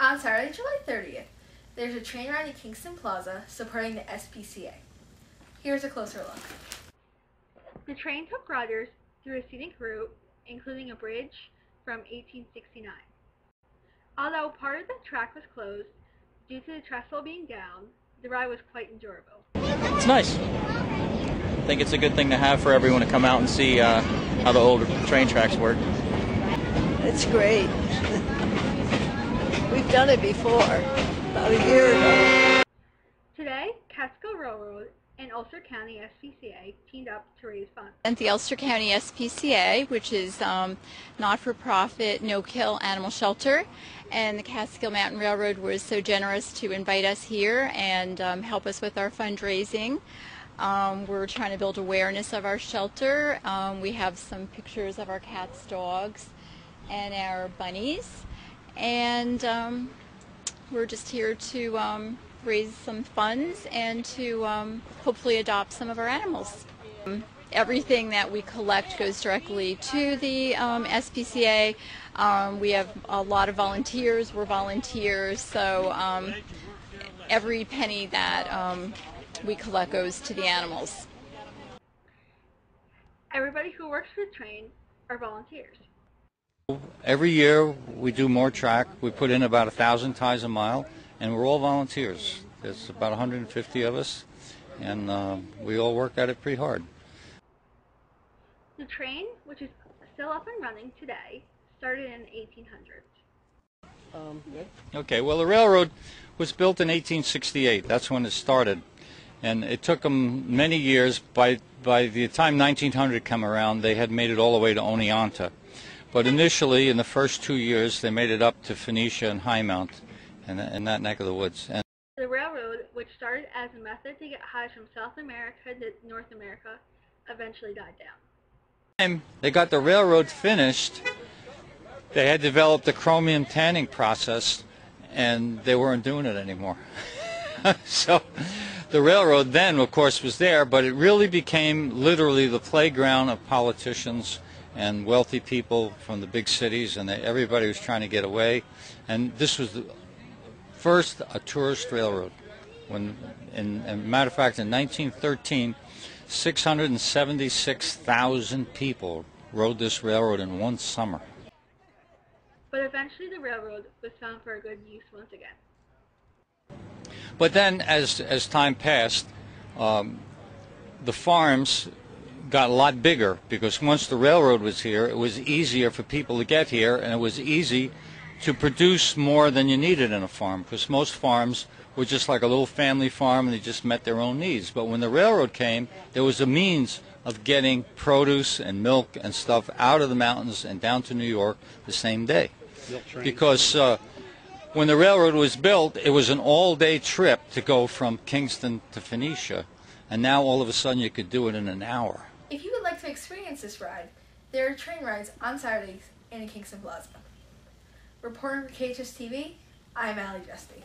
On Saturday, July 30th, there's a train ride in Kingston Plaza supporting the SPCA. Here's a closer look. The train took riders through a scenic route, including a bridge from 1869. Although part of the track was closed due to the trestle being down, the ride was quite endurable. It's nice. I think it's a good thing to have for everyone to come out and see how the old train tracks work. It's great. We've done it before, about a year ago. Today, Catskill Railroad and Ulster County SPCA teamed up to raise funds. And the Ulster County SPCA, which is not-for-profit, no-kill animal shelter, and the Catskill Mountain Railroad was so generous to invite us here and help us with our fundraising. We're trying to build awareness of our shelter. We have some pictures of our cats, dogs, and our bunnies, and we're just here to raise some funds and to hopefully adopt some of our animals. Everything that we collect goes directly to the SPCA. We have a lot of volunteers. We're volunteers, so every penny that we collect goes to the animals. Everybody who works for the train are volunteers. Every year we do more track. We put in about 1,000 ties a mile, and we're all volunteers. There's about 150 of us, and we all work at it pretty hard. The train, which is still up and running today, started in the 1800s. Okay, well, the railroad was built in 1868. That's when it started, and it took them many years. By the time 1900 came around, they had made it all the way to Oneonta. But initially, in the first 2 years, they made it up to Phoenicia and Highmount, in that neck of the woods. And the railroad, which started as a method to get hides from South America to North America, eventually died down. They got the railroad finished. They had developed the chromium tanning process, and they weren't doing it anymore. So the railroad then, of course, was there, but it really became literally the playground of politicians and wealthy people from the big cities, and everybody was trying to get away. And this was first a tourist railroad. Matter of fact, in 1913, 676,000 people rode this railroad in one summer. But eventually the railroad was found for a good use once again. But then, as time passed, the farms got a lot bigger, because once the railroad was here, it was easier for people to get here, and it was easy to produce more than you needed in a farm, because most farms were just like a little family farm and they just met their own needs. But when the railroad came, there was a means of getting produce and milk and stuff out of the mountains and down to New York the same day. Because when the railroad was built, it was an all-day trip to go from Kingston to Phoenicia, and now all of a sudden you could do it in an hour. If you would like to experience this ride, there are train rides on Saturdays in Kingston Plaza. Reporting for KHS TV, I'm Allie Justy.